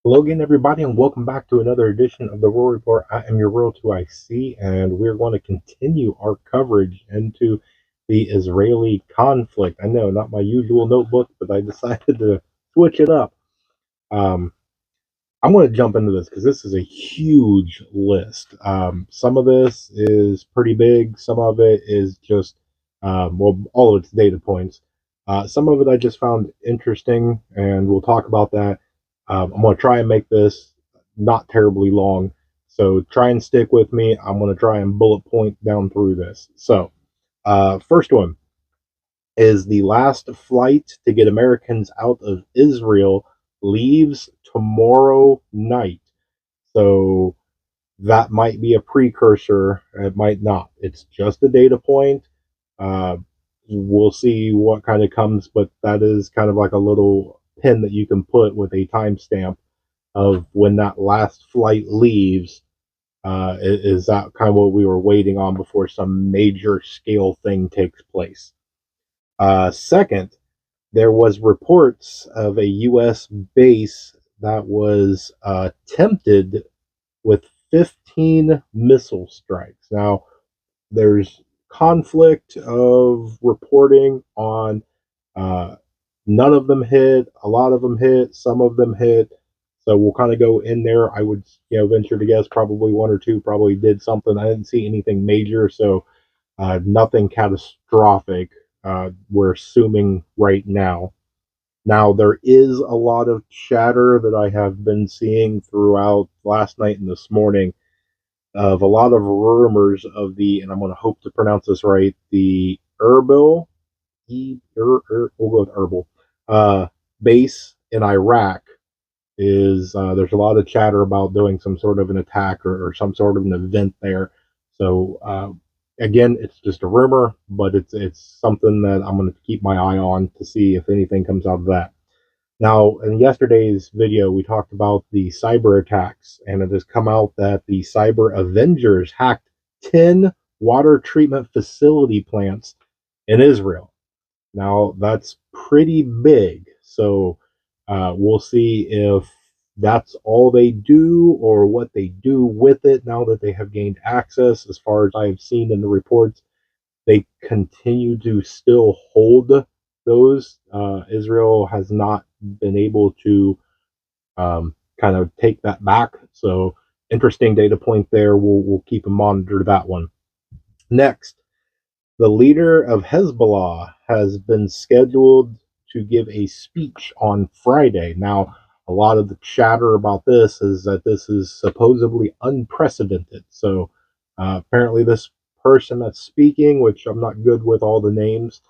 Hello again, everybody, and welcome back to another edition of the Roar Report. I am your World 2IC, and we're going to continue our coverage into the Israeli conflict. I know, not my usual notebook, but I decided to switch it up. Um, I'm going to jump into this because this is a huge list. Some of this is pretty big, some of it is just, well, all of its data points. Some of it I just found interesting, and we'll talk about that. I'm going to try and make this not terribly long. So try and stick with me. I'm going to try and bullet point down through this. So, first one is the last flight to get Americans out of Israel leaves tomorrow night. So that might be a precursor. It might not. It's just a data point. Uh, we'll see what kind of comes, but that is kind of like a little pin that you can put with a timestamp of when that last flight leaves. Is that kind of what we were waiting on before some major scale thing takes place? Second, there was reports of a U.S. base that was tempted with 15 missile strikes. Now, there's conflict of reporting on uh, none of them hit, a lot of them hit, some of them hit. So we'll kind of go in there. I would, venture to guess probably one or two probably did something. I didn't see anything major, so nothing catastrophic. We're assuming right now. Now, there is a lot of chatter that I have been seeing throughout last night and this morning of a lot of rumors of and I'm going to hope to pronounce this right, the Erbil, we'll go with Erbil, uh, base in Iraq is, there's a lot of chatter about doing some sort of an attack or some sort of an event there. So, again, it's just a rumor, but it's something that I'm going to keep my eye on to see if anything comes out of that. Now, in yesterday's video, we talked about the cyber attacks, and it has come out that the cyber Avengers hacked 10 water treatment facility plants in Israel. Now, that's pretty big. So, we'll see if that's all they do or what they do with it now that they have gained access. As far as I have seen in the reports, they continue to still hold those. Israel has not been able to kind of take that back. So, interesting data point there. We'll keep and monitor that one. Next, the leader of Hezbollah has been scheduled to give a speech on Friday. Now, a lot of the chatter about this is that this is supposedly unprecedented. So, apparently, this person that's speaking, which I'm not good with all the names,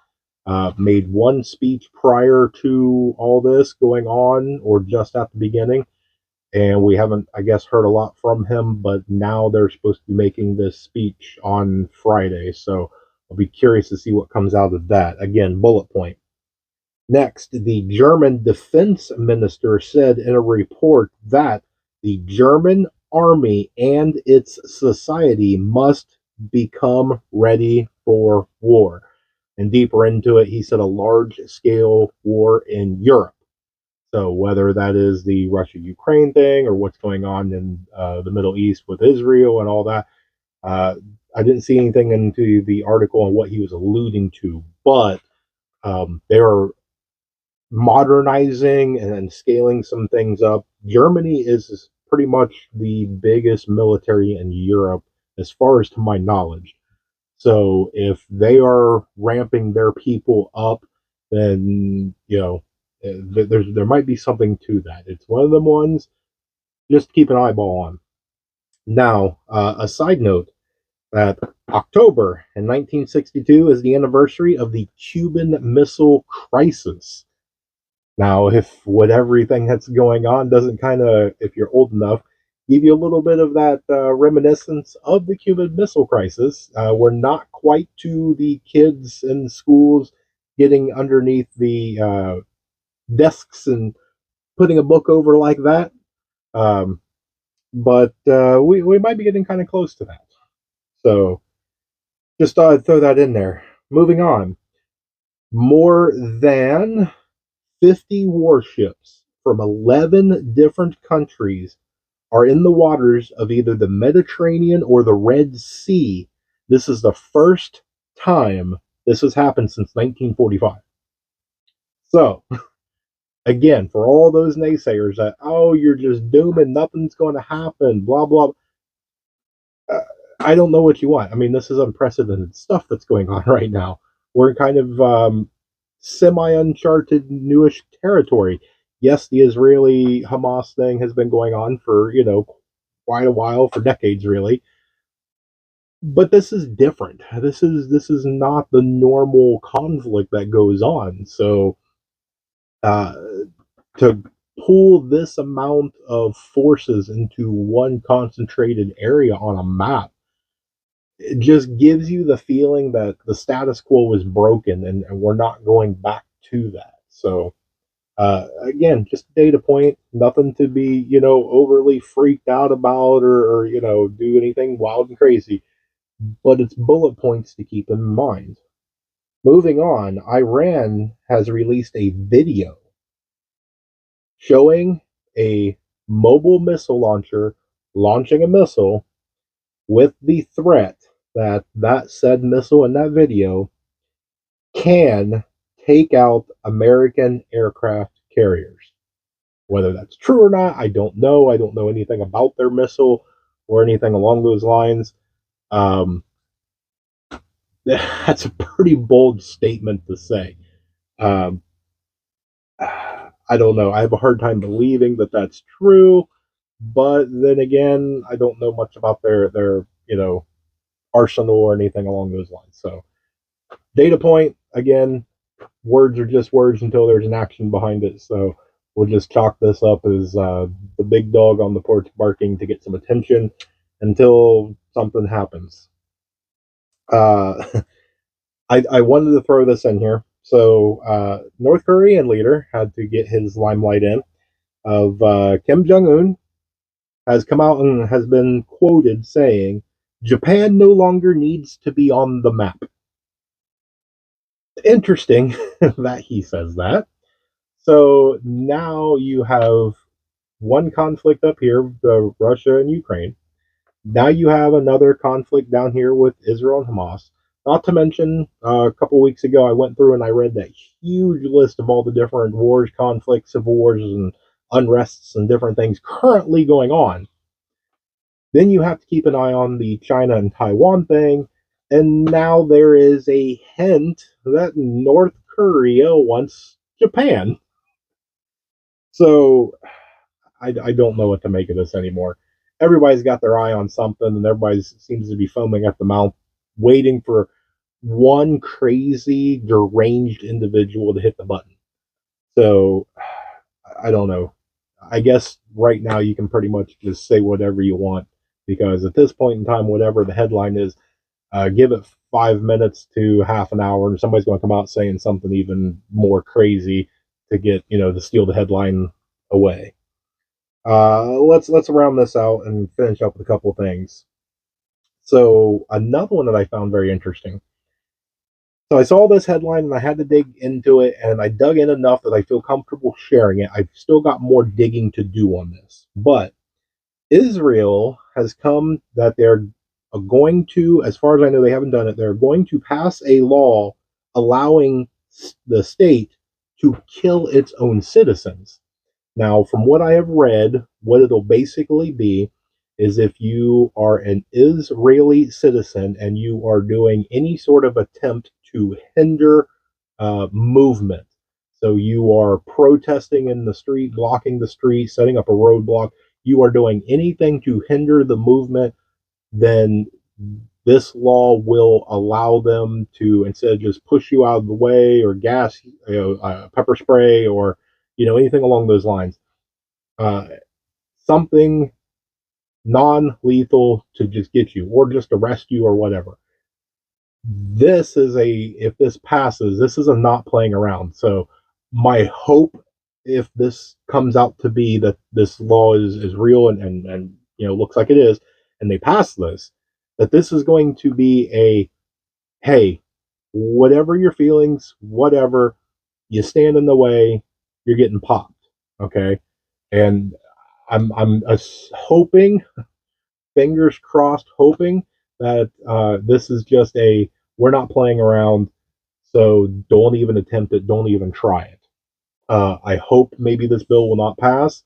made one speech prior to all this going on or just at the beginning. And we haven't, I guess, heard a lot from him, but now they're supposed to be making this speech on Friday. So I'll be curious to see what comes out of that. Again, bullet point. Next, the German defense minister said in a report that the German army and its society must become ready for war. And deeper into it, he said a large scale war in Europe. So whether that is the Russia-Ukraine thing or what's going on in the Middle East with Israel and all that, uh, I didn't see anything into the article on what he was alluding to, but they are modernizing and scaling some things up. Germany is pretty much the biggest military in Europe, as far as to my knowledge. So if they are ramping their people up, then there might be something to that. It's one of them ones. Just keep an eyeball on. Now, a side note that October in 1962 is the anniversary of the Cuban Missile Crisis. Now, if what everything that's going on doesn't kind of, if you're old enough, give you a little bit of that reminiscence of the Cuban Missile Crisis, we're not quite to the kids in schools getting underneath the desks and putting a book over like that, um, but we might be getting kind of close to that. So just thought I'd throw that in there. Moving on, more than 50 warships from 11 different countries are in the waters of either the Mediterranean or the Red Sea. This is the first time this has happened since 1945. So, again, for all those naysayers that, oh, you're just dooming, nothing's going to happen, blah, blah, uh, I don't know what you want. I mean, this is unprecedented stuff that's going on right now. We're in kind of semi uncharted, newish territory. Yes, the Israeli Hamas thing has been going on for, quite a while, for decades, really. But this is different. This is not the normal conflict that goes on. So uh, to pull this amount of forces into one concentrated area on a map, it just gives you the feeling that the status quo is broken, and we're not going back to that. So again, just a data point, nothing to be, overly freaked out about, or do anything wild and crazy, but it's bullet points to keep in mind. Moving on, Iran has released a video showing a mobile missile launcher launching a missile with the threat that said missile in that video can take out American aircraft carriers. Whether that's true or not, I don't know. I don't know anything about their missile or anything along those lines. Um, that's a pretty bold statement to say. Um, I don't know. I have a hard time believing that that's true, but then again, I don't know much about their arsenal or anything along those lines. So data point again, words are just words until there's an action behind it. So we'll just chalk this up as the big dog on the porch barking to get some attention until something happens. Uh, I wanted to throw this in here. So North Korean leader had to get his limelight in of Kim Jong Un has come out and has been quoted saying, "Japan no longer needs to be on the map." Interesting that he says that. So now you have one conflict up here, the Russia and Ukraine. Now you have another conflict down here with Israel and Hamas. Not to mention, a couple of weeks ago, I went through and I read that huge list of all the different wars, conflicts, civil wars, and unrests and different things currently going on. Then you have to keep an eye on the China and Taiwan thing. And now there is a hint that North Korea wants Japan. So I don't know what to make of this anymore. Everybody's got their eye on something, and everybody seems to be foaming at the mouth, waiting for one crazy, deranged individual to hit the button. So I don't know. I guess right now you can pretty much just say whatever you want, because at this point in time, whatever the headline is, give it 5 minutes to half an hour, and somebody's going to come out saying something even more crazy to get to steal the headline away. Let's round this out and finish up with a couple of things. So another one that I found very interesting. So I saw this headline and I had to dig into it, and I dug in enough that I feel comfortable sharing it. I've still got more digging to do on this, but Israel has come that they're going to, as far as I know, they haven't done it. They're going to pass a law allowing the state to kill its own citizens. Now, from what I have read, what it'll basically be is if you are an Israeli citizen and you are doing any sort of attempt to hinder movement. So you are protesting in the street, blocking the street, setting up a roadblock. You are doing anything to hinder the movement, then this law will allow them to, instead of just push you out of the way or gas, pepper spray, or anything along those lines, uh, something non-lethal to just get you or just arrest you or whatever. This is if this passes, this is a not playing around. So my hope, if this comes out to be that this law is real, and looks like it is, and they pass this, that this is going to be a, hey, whatever your feelings, whatever, you stand in the way, you're getting popped. Okay, and I'm hoping, fingers crossed, hoping that this is just a we're not playing around, so don't even attempt it, don't even try it. I hope maybe this bill will not pass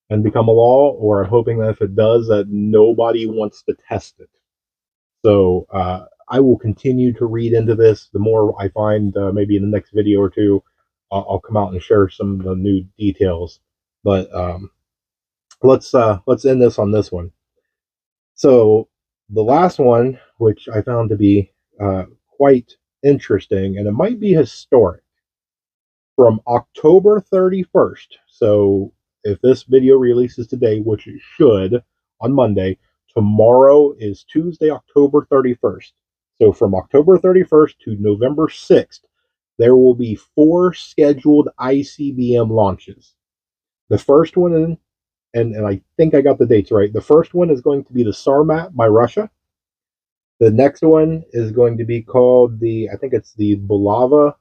and become a law, or I'm hoping that if it does, that nobody wants to test it. So I will continue to read into this. The more I find, maybe in the next video or two, I'll come out and share some of the new details. But let's end this on this one. So the last one, which I found to be quite interesting, and it might be historic, from October 31st. So if this video releases today, which it should on Monday, tomorrow is Tuesday, October 31st. So from October 31st to November 6th, there will be 4 scheduled ICBM launches. The first one, and I think I got the dates right. The first one is going to be the Sarmat by Russia. The next one is going to be called I think it's the Bulava.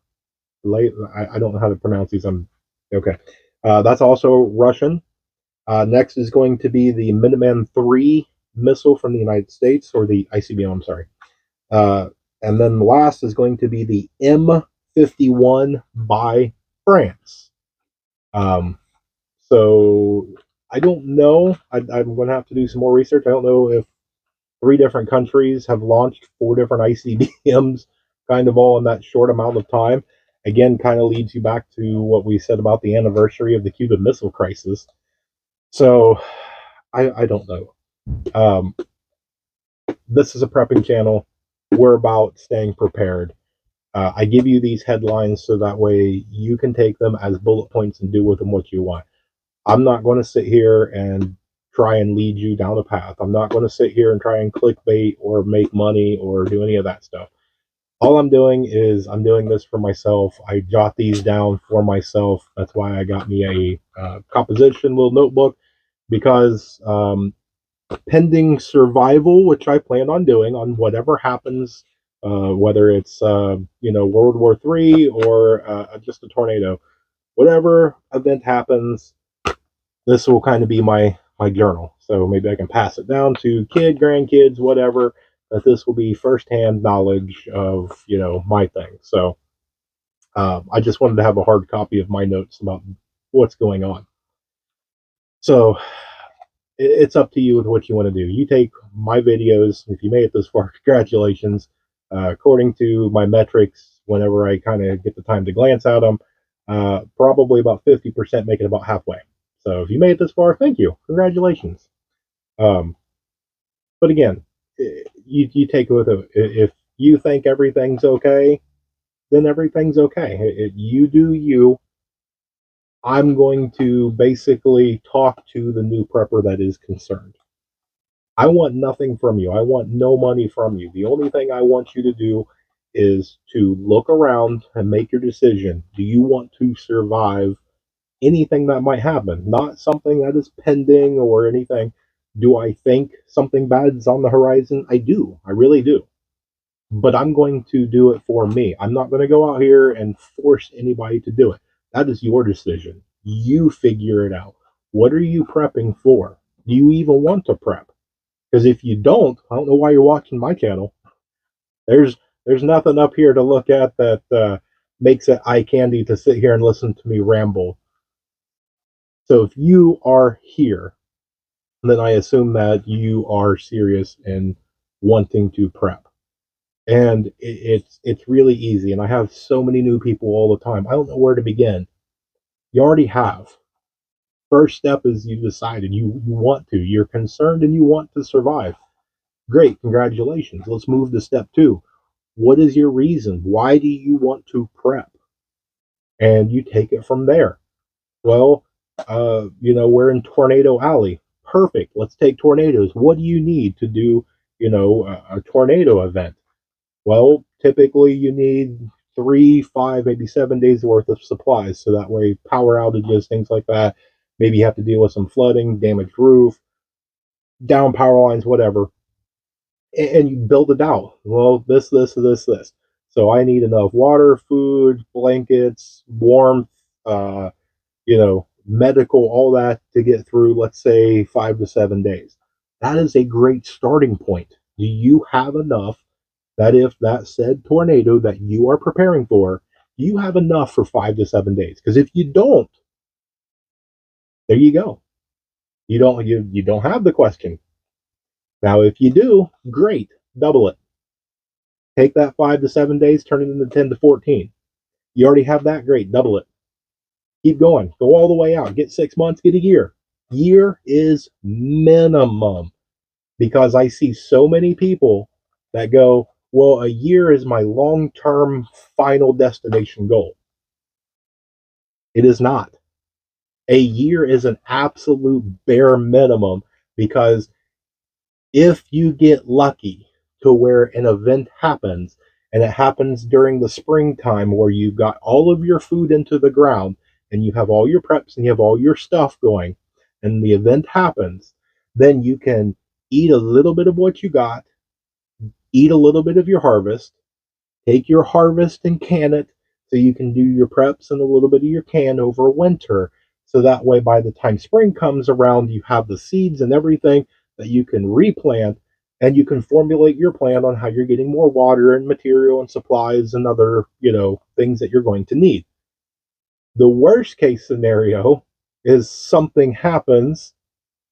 I don't know how to pronounce these. I'm okay. That's also Russian. Next is going to be the Minuteman III missile from the United States, or the ICBM. I'm sorry. Uh, and then the last is going to be the M51 by France. Um, so I don't know. I'm going to have to do some more research. I don't know if 3 different countries have launched 4 different ICBMs, kind of all in that short amount of time. Again, kind of leads you back to what we said about the anniversary of the Cuban Missile Crisis. So I don't know. Um, this is a prepping channel. We're about staying prepared. I give you these headlines so that way you can take them as bullet points and do with them what you want. I'm not going to sit here and try and lead you down a path. I'm not going to sit here and try and clickbait or make money or do any of that stuff. All I'm doing is I'm doing this for myself. I jot these down for myself. That's why I got me a composition little notebook, because pending survival, which I plan on doing on whatever happens, whether it's World War III or just a tornado, whatever event happens, this will kind of be my journal. So maybe I can pass it down to grandkids, whatever. That this will be firsthand knowledge of my thing. So I just wanted to have a hard copy of my notes about what's going on. So it's up to you with what you want to do. You take my videos. If you made it this far, congratulations. According to my metrics, whenever I kind of get the time to glance at them, probably about 50% make it about halfway. So if you made it this far, thank you. Congratulations. Um, but again, you take it with it. If you think everything's okay, then everything's okay. You do you. I'm going to basically talk to the new prepper that is concerned. I want nothing from you. I want no money from you. The only thing I want you to do is to look around and make your decision. Do you want to survive anything that might happen? Not something that is pending or anything. Do I think something bad is on the horizon? I do. I really do. But I'm going to do it for me. I'm not going to go out here and force anybody to do it. That is your decision. You figure it out. What are you prepping for? Do you even want to prep? Because if you don't, I don't know why you're watching my channel. There's there's nothing up here to look at that makes it eye candy to sit here and listen to me ramble. So if you are here, then I assume that you are serious in wanting to prep. And it's really easy. And I have so many new people all the time. I don't know where to begin. You already have. First step is you decided you want to. You're concerned and you want to survive. Great, congratulations. Let's move to step 2. What is your reason? Why do you want to prep? And you take it from there. Well, we're in Tornado Alley. Perfect. Let's take tornadoes. What do you need to do, a tornado event? Well, typically you need 3, 5, maybe 7 days worth of supplies. So that way, power outages, things like that. Maybe you have to deal with some flooding, damaged roof, down power lines, whatever. And you build it out. Well, this. So I need enough water, food, blankets, warmth, uh, medical, all that to get through, let's say, 5 to 7 days. That is a great starting point. Do you have enough that if that said tornado that you are preparing for, you have enough for 5 to 7 days? Because if you don't, there you go. You don't have the question. Now, if you do, great, double it. Take that 5 to 7 days, turn it into 10 to 14. You already have that, great, double it. Keep going, go all the way out. Get 6 months, get a year. Year is minimum, because I see so many people that go, well, a year is my long term final destination goal. It is not. A year is an absolute bare minimum, because if you get lucky to where an event happens, and it happens during the springtime where you've got all of your food into the ground and you have all your preps and you have all your stuff going, and the event happens, then you can eat a little bit of what you got, eat a little bit of your harvest, take your harvest and can it, so you can do your preps and a little bit of your can over winter. So that way, by the time spring comes around, you have the seeds and everything that you can replant, and you can formulate your plan on how you're getting more water and material and supplies and other, things that you're going to need. The worst case scenario is something happens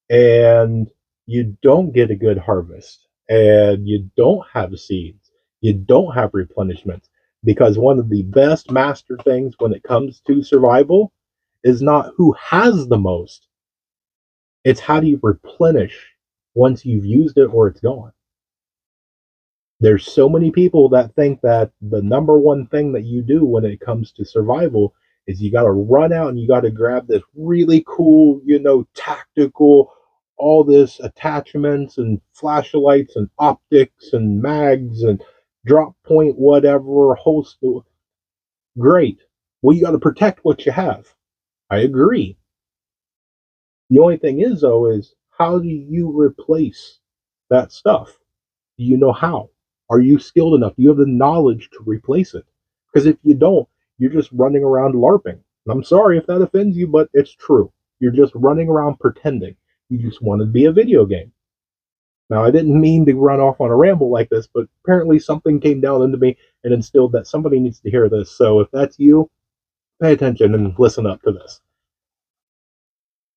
and you don't get a good harvest and you don't have seeds, you don't have replenishment. Because one of the best master things when it comes to survival is not who has the most, it's how do you replenish once you've used it or it's gone. There's so many people that think that the number one thing that you do when it comes to survival is you got to run out and you got to grab this really cool, tactical, all this attachments and flashlights and optics and mags and drop point, whatever, host. Great. Well, you got to protect what you have. I agree. The only thing is, though, is how do you replace that stuff? Do you know how? Are you skilled enough? Do you have the knowledge to replace it? Because if you don't, you're just running around LARPing. And I'm sorry if that offends you, but it's true. You're just running around pretending. You just want to be a video game. Now, I didn't mean to run off on a ramble like this, but apparently something came down into me and instilled that somebody needs to hear this. So if that's you, pay attention and listen up to this.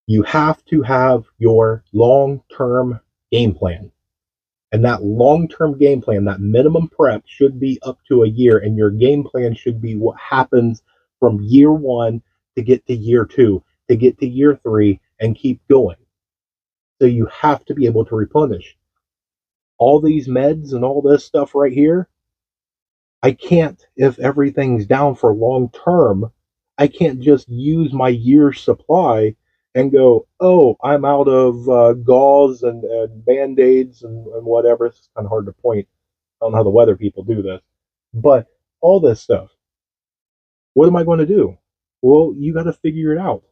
You have to have your long term game plan. And that long term game plan, that minimum prep should be up to a year. And your game plan should be what happens from year one to get to year two, to get to year three, and keep going. So you have to be able to replenish. All these meds and all this stuff right here, I can't, if everything's down for long term, I can't just use my year's supply and go, oh, I'm out of gauze and band aids and whatever. It's kind of hard to point. I don't know how the weather people do this, but all this stuff. What am I going to do? Well, you got to figure it out.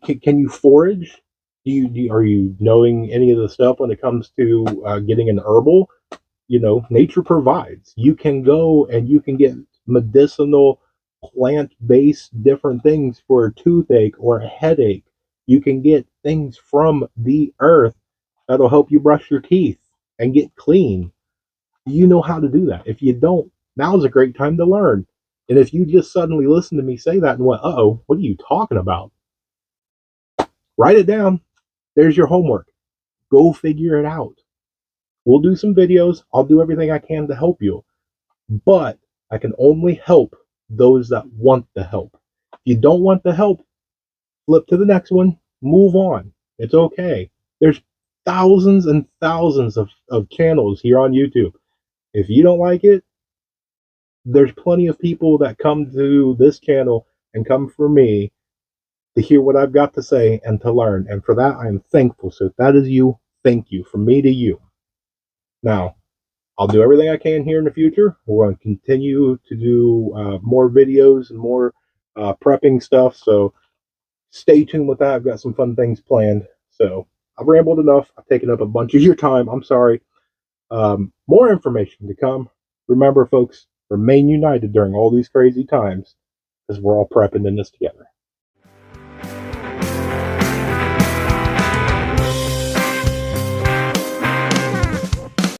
Can you forage? Are you knowing any of the stuff when it comes to getting an herbal? Nature provides. You can go and you can get medicinal plant-based different things for a toothache or a headache. You can get things from the earth that'll help you brush your teeth and get clean. You know how to do that. If you don't, now's a great time to learn. And if you just suddenly listen to me say that and went, uh-oh, what are you talking about? Write it down. There's your homework. Go figure it out. We'll do some videos. I'll do everything I can to help you. But I can only help those that want the help. If you don't want the help, flip to the next one, move on. It's okay. There's thousands and thousands of channels here on YouTube. If you don't like it, there's plenty of people that come to this channel and come for me to hear what I've got to say and to learn. And for that, I am thankful. So if that is you, thank you. From me to you. Now, I'll do everything I can here in the future. We're going to continue to do more videos and more prepping stuff. So stay tuned with that. I've got some fun things planned. So I've rambled enough. I've taken up a bunch of your time. I'm sorry. More information to come. Remember, folks, remain united during all these crazy times because we're all prepping in this together.